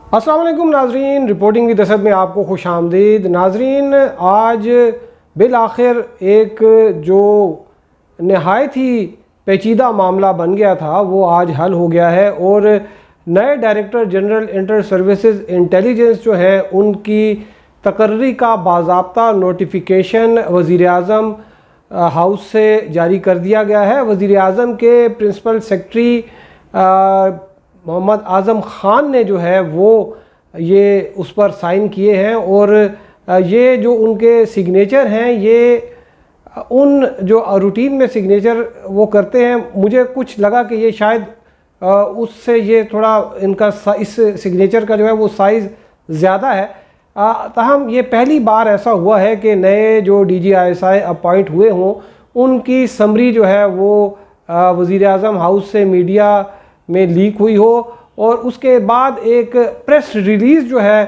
अस्सलाम वालेकुम नाजरीन, रिपोर्टिंग विद असद में आपको खुश आमदीद। नाजरीन, आज बिल आखिर एक जो नहायत ही पेचीदा मामला बन गया था वो आज हल हो गया है और नए director general inter services intelligence जो है उनकी तकर्री का बाज़ाब्ता नोटिफिकेशन वज़ीर आज़म हाउस से जारी कर दिया गया है। वज़ीर आज़म के प्रिंसिपल सेक्रेटरी मोहम्मद आज़म ख़ान ने जो है वो ये उस पर साइन किए हैं और ये जो उनके सिग्नेचर हैं ये उन जो रूटीन में सिग्नेचर वो करते हैं, मुझे कुछ लगा कि ये शायद उससे ये थोड़ा इनका इस सिग्नेचर का जो है वो साइज़ ज़्यादा है। ताहम ये पहली बार ऐसा हुआ है कि नए जो DGISI अपॉइंट हुए हों उनकी समरी जो है वो वज़ीर आज़म हाउस से मीडिया में लीक हुई हो और उसके बाद एक प्रेस रिलीज़ जो है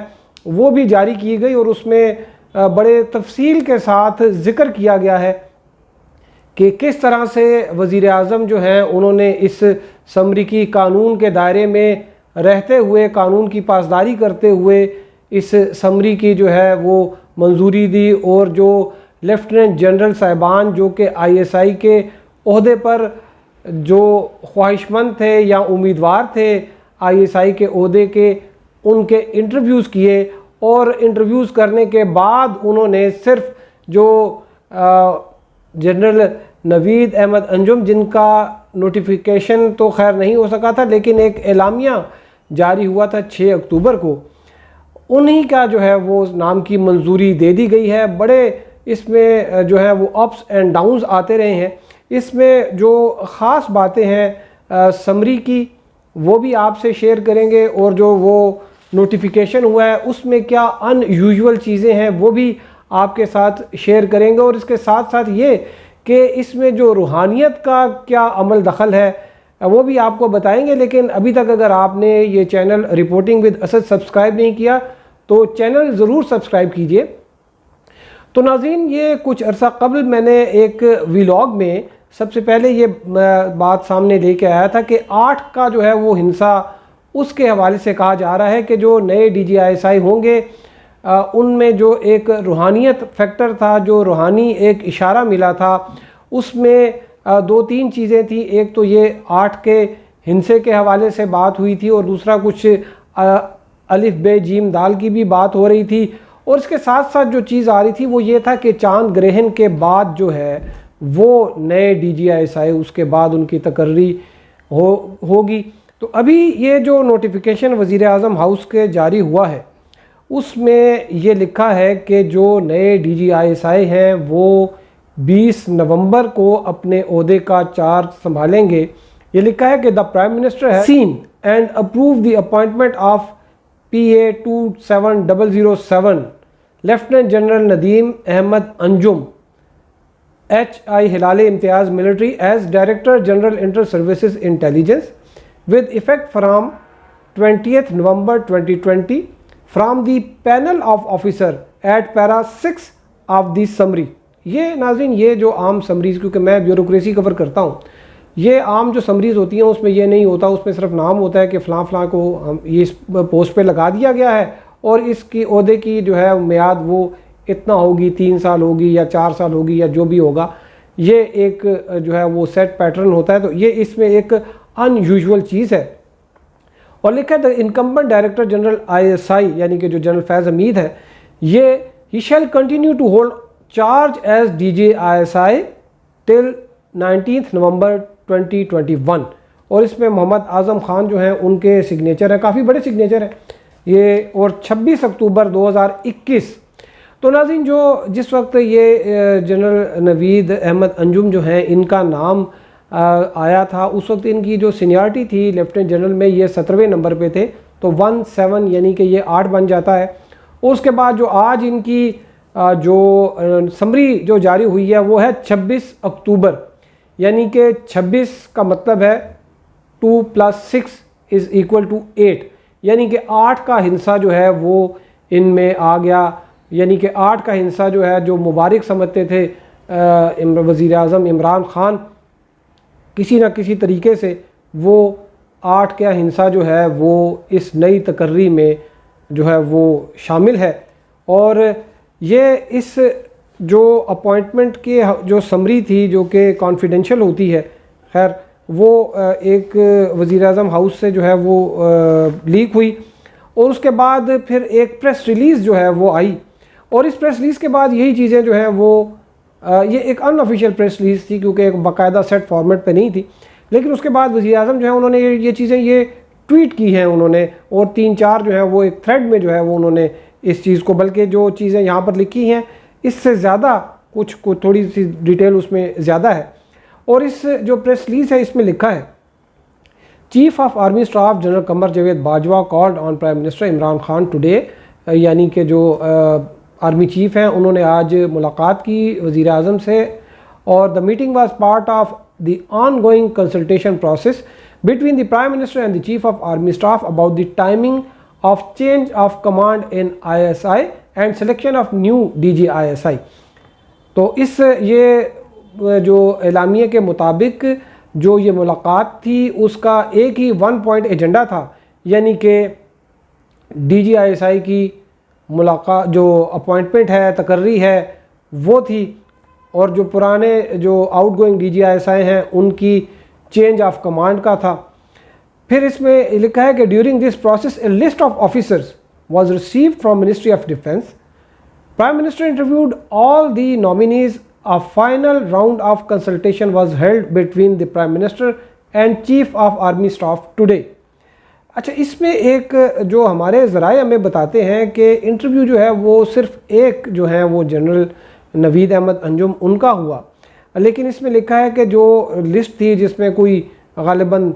वो भी जारी की गई और उसमें बड़े तफसील के साथ ज़िक्र किया गया है कि किस तरह से वज़ीर आज़म जो हैं उन्होंने इस समरी की कानून के दायरे में रहते हुए, कानून की पासदारी करते हुए इस समरी की जो है वो मंजूरी दी और जो लेफ्टिनेंट जनरल साहिबान जो कि ISI के ओहदे पर जो ख्वाहिशमंद थे या उम्मीदवार थे ISI के ओहदे के, उनके इंटरव्यूज़ किए और इंटरव्यूज़ करने के बाद उन्होंने सिर्फ जो जनरल नवीद अहमद अंजुम, जिनका नोटिफिकेशन तो खैर नहीं हो सका था लेकिन एक एलामिया जारी हुआ था 6 अक्टूबर को, उन्हीं का जो है वो नाम की मंजूरी दे दी गई है। बड़े इसमें जो है वो अप्स एंड डाउन्स आते रहे हैं। इसमें जो ख़ास बातें हैं समरी की वो भी आपसे शेयर करेंगे और जो वो नोटिफिकेशन हुआ है उसमें क्या अनयूजुअल चीज़ें हैं वो भी आपके साथ शेयर करेंगे और इसके साथ साथ ये कि इसमें जो रूहानियत का क्या अमल दखल है वो भी आपको बताएंगे। लेकिन अभी तक अगर आपने ये channel reporting with Asad subscribe नहीं किया तो चैनल ज़रूर सब्सक्राइब कीजिए। तो नाज़रीन, ये कुछ अरसा कबल मैंने एक व्लॉग में सबसे पहले ये बात सामने लेके आया था कि 8 का जो है वो हिंसा, उसके हवाले से कहा जा रहा है कि जो नए DGISI होंगे उनमें जो एक रूहानियत फैक्टर था, जो रूहानी एक इशारा मिला था, उसमें 2-3 चीज़ें थी। एक तो ये 8 के हिंसे के हवाले से बात हुई थी और दूसरा कुछ अलिफ बे जीम दाल की भी बात हो रही थी और इसके साथ साथ जो चीज़ आ रही थी वो ये था कि चांद ग्रहण के बाद जो है वो नए DGISI उसके बाद उनकी तकर्री होगी। तो अभी ये जो नोटिफिकेशन वज़ीर आज़म हाउस के जारी हुआ है उसमें ये लिखा है कि जो नए DGISI हैं वो 20 नवंबर को अपने ओहदे का चार्ज संभालेंगे। ये लिखा है कि the prime minister has seen and approve the appointment of PA 27007 lieutenant general Nadeem Ahmed Anjum HI Hilal Imtiaz military as director general inter services intelligence with effect from 20th November 2020 from the panel of officer at para 6 of the summary। ये नाज़रीन, ये जो आम summaries, क्योंकि मैं bureaucracy cover करता हूँ, ये आम जो समरीज़ होती हैं उसमें ये नहीं होता, उसमें सिर्फ नाम होता है कि फ़लाँ फ़लाँ को हम ये इस पोस्ट पे लगा दिया गया है और इसकी ओहदे की जो है मियाद वो इतना होगी, 3 साल होगी या 4 साल होगी या जो भी होगा, ये एक जो है वो सेट पैटर्न होता है। तो ये इसमें एक अनयूजुअल चीज़ है और लिखा है the incumbent director general ISI यानी कि जो जनरल फैज़ हमीद है, ये ही shall continue to hold charge as DGISI till 19 November 2021 और इसमें मोहम्मद आज़म ख़ान जो हैं उनके सिग्नेचर हैं, काफ़ी बड़े सिग्नेचर हैं ये, और 26 अक्टूबर 2021। तो नाज़रीन, जो जिस वक्त ये जनरल नवीद अहमद अंजुम जो हैं इनका नाम आया था उस वक्त इनकी जो सीनियरिटी थी लेफ्टिनेंट जनरल में ये 17वें नंबर पे थे, तो 17 यानी कि ये 8 बन जाता है। और उसके बाद जो आज इनकी जो समरी जो जारी हुई है वो है 26 अक्टूबर, यानी कि 26 का मतलब है 2 + 6 = 8, यानी कि 8 का हिंसा जो है वो इनमें आ गया। यानी कि 8 का हिंसा जो है, जो मुबारक समझते थे वज़ीर आज़म इमरान ख़ान, किसी न किसी तरीके से वो 8 क्या हिंसा जो है वो इस नई तकर्री में जो है वो शामिल है। और ये इस जो अपॉइंटमेंट की जो समरी थी जो कि कॉन्फिडेंशियल होती है, खैर वो एक वज़ीर-ए-आज़म हाउस से जो है वो लीक हुई और उसके बाद फिर एक प्रेस रिलीज़ जो है वो आई। और इस प्रेस रिलीज़ के बाद यही चीज़ें जो हैं वो ये एक अनऑफिशियल प्रेस रिलीज़ थी क्योंकि एक बाकायदा सेट फॉर्मेट पे नहीं थी, लेकिन उसके बाद वज़ीर-ए-आज़म जो है उन्होंने ये चीज़ें ये ट्वीट की हैं उन्होंने, और 3-4 जो है वो एक थ्रेड में जो है वो उन्होंने इस चीज़ को, बल्कि जो चीज़ें यहाँ पर लिखी हैं इससे ज़्यादा कुछ थोड़ी सी डिटेल उसमें ज़्यादा है। और इस जो प्रेस रिलीज़ है इसमें लिखा है, chief of army staff general Qamar Javed Bajwa called on prime minister Imran Khan today, यानी कि जो आर्मी चीफ हैं उन्होंने आज मुलाकात की वज़ीर-ए-आज़म से, और the meeting was part of the ongoing consultation process between the prime minister and the chief of army staff about the timing of change of command in ISI and selection of new DG ISI। तो इस ये जो एलामिया के मुताबिक जो ये मुलाकात थी उसका एक ही 1 पॉइंट एजेंडा था, यानी कि DG ISI की मुलाकात जो अपॉइंटमेंट है, तकर्री है वो थी, और जो पुराने जो आउटगोइंग DG ISI हैं उनकी चेंज ऑफ कमांड का था। फिर इसमें लिखा है कि during this process A list of officers was received from ministry of defence. Prime minister interviewed all the nominees. A final round of consultation was held between the Prime Minister and Chief of Army Staff today। अच्छा, इसमें एक जो हमारे ज़राए हमें बताते हैं कि इंटरव्यू जो है वो सिर्फ एक जो है वो जनरल नवीद अहमद अंजुम उनका हुआ, लेकिन इसमें लिखा है कि जो लिस्ट थी जिसमें कोई गालिबन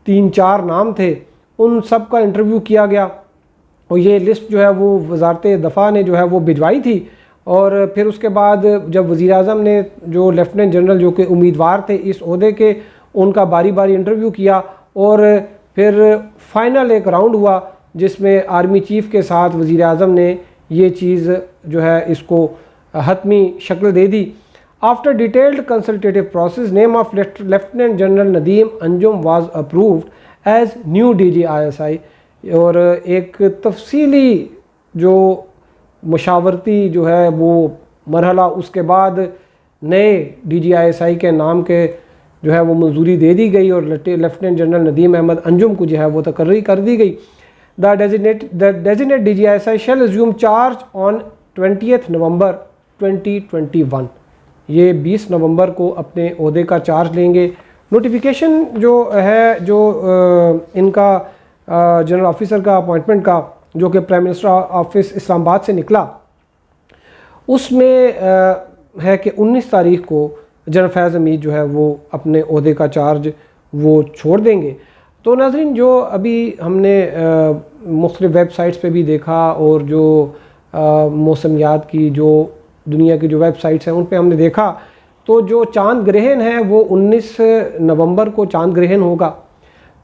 3-4 नाम थे उन सब का इंटरव्यू किया गया, और ये लिस्ट जो है वो वजारत दफ़ा ने जो है वो भिजवाई थी। और फिर उसके बाद जब वज़ीर-ए-आज़म ने जो लेफ्टिनेंट जनरल जो कि उम्मीदवार थे इस ओहदे के, उनका बारी बारी इंटरव्यू किया, और फिर फाइनल एक राउंड हुआ जिसमें आर्मी चीफ़ के साथ वज़ीर-ए-आज़म ने ये चीज़ जो है इसको हतमी शक्ल दे दी। After detailed consultative process name of lieutenant general Nadeem Anjum was approved as new DG ISI। और एक तफसीली जो मुशावरती जो है वो मरहला, उसके बाद नए DG ISI के नाम के जो है वो मंजूरी दे दी गई और लेफ्टिनेंट जनरल नदीम अहमद अंजुम को जो है वो तकर्री कर दी गई। The designate DG ISI shall assume charge on 20 November 2021। ये 20 नवंबर को अपने ओहदे का चार्ज लेंगे। नोटिफिकेशन जो है जो इनका जनरल ऑफिसर का अपॉइंटमेंट का जो कि प्राइम मिनिस्टर ऑफिस इस्लामाबाद से निकला, उसमें है कि 19 तारीख को जनरल फैज़ हमीद जो है वो अपने ओहदे का चार्ज वो छोड़ देंगे। तो नाज़रीन, जो अभी हमने मुख्तलिफ़ वेबसाइट्स पे भी देखा और जो मौसमियात की जो दुनिया की जो वेबसाइट्स हैं उन पे हमने देखा, तो जो चांद ग्रहण है वो 19 नवंबर को चांद ग्रहण होगा।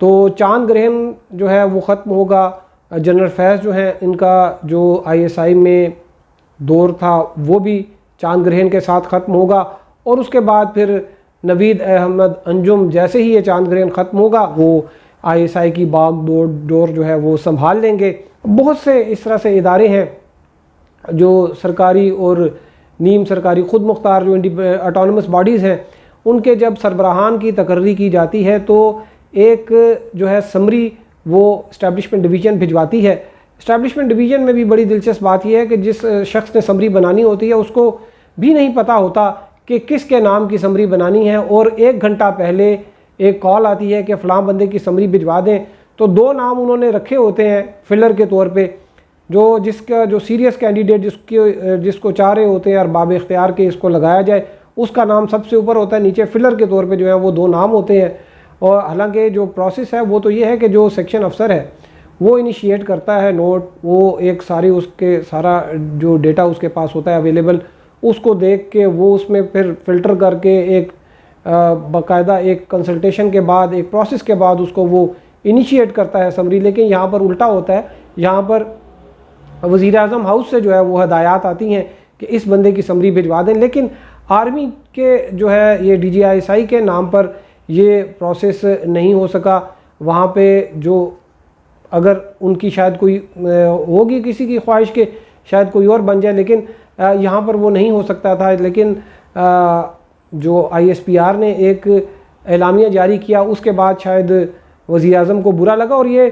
तो चांद ग्रहण जो है वो ख़त्म होगा। जनरल फैज़ जो है इनका जो ISI में दौर था वो भी चांद ग्रहण के साथ ख़त्म होगा, और उसके बाद फिर नवीद अहमद अंजुम जैसे ही ये चांद ग्रहण ख़त्म होगा वो ISI की बाग डोर जो है वो संभाल लेंगे। बहुत से इस तरह से इदारे हैं जो सरकारी और नीम सरकारी ख़ुद मुख्तार जो ऑटोनमस बॉडीज़ हैं, उनके जब सरबराहान की तकर्री की जाती है तो एक जो है समरी वो इस्टेब्लिशमेंट डिवीज़न भिजवाती है। इस्टेब्लिशमेंट डिवीज़न में भी बड़ी दिलचस्प बात यह है कि जिस शख्स ने समरी बनानी होती है उसको भी नहीं पता होता कि किसके नाम की समरी बनानी है, और 1 घंटा पहले एक कॉल आती है कि फ़लाँ बंदे की समरी भिजवा दें। तो 2 नाम उन्होंने रखे होते हैं फिलर के तौर पे, जो जिसका जो सीरियस कैंडिडेट जिसको चाह रहे होते हैं और बाब इख्तियार के इसको लगाया जाए, उसका नाम सबसे ऊपर होता है, नीचे फिलर के तौर पे जो है वो 2 नाम होते हैं। और हालांकि जो प्रोसेस है वो तो ये है कि जो सेक्शन अफसर है वो इनिशिएट करता है नोट, वो एक सारी उसके सारा जो डेटा उसके पास होता है अवेलेबल, उसको देख के वो उसमें फिर फ़िल्टर करके एक बाकायदा एक कंसल्टेशन के बाद, एक प्रोसेस के बाद उसको वो इनिशिएट करता है समरी। लेकिन यहाँ पर उल्टा होता है, यहाँ पर वज़ीर-ए-आज़म हाउस से जो है वो हदायत आती हैं कि इस बंदे की समरी भिजवा दें। लेकिन आर्मी के जो है ये DG ISI के नाम पर ये प्रोसेस नहीं हो सका। वहाँ पे जो अगर उनकी शायद कोई होगी किसी की ख्वाहिश के शायद कोई और बन जाए, लेकिन यहाँ पर वो नहीं हो सकता था। लेकिन जो ISPR ने एक एलामिया जारी किया उसके बाद शायद वज़ीर आज़म को बुरा लगा, और ये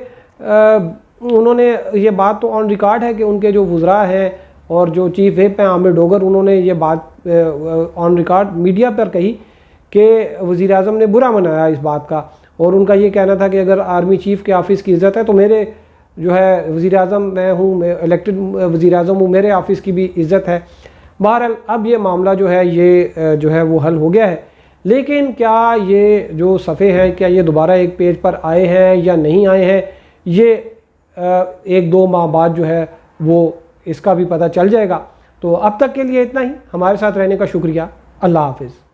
उन्होंने ये बात तो ऑन रिकॉर्ड है कि उनके जो वज़रा हैं और जो चीफ व्हिप हैं आमिर डोगर, उन्होंने ये बात ऑन रिकॉर्ड मीडिया पर कही कि वज़ीर आज़म ने बुरा मनाया इस बात का, और उनका ये कहना था कि अगर आर्मी चीफ़ के ऑफ़िस की इज़्ज़त है तो मेरे जो है वज़ीर आज़म मैं हूँ, मैं इलेक्टेड वज़ीर आज़म हूँ, मेरे ऑफ़िस की भी इज़्ज़त है। बहरहाल अब ये मामला जो है ये जो है वो हल हो गया है, लेकिन क्या ये जो सफ़े हैं क्या ये दोबारा एक पेज पर आए हैं या नहीं आए हैं, ये 1-2 माह बाद जो है वो इसका भी पता चल जाएगा। तो अब तक के लिए इतना ही। हमारे साथ रहने का शुक्रिया। अल्लाह हाफ़िज़।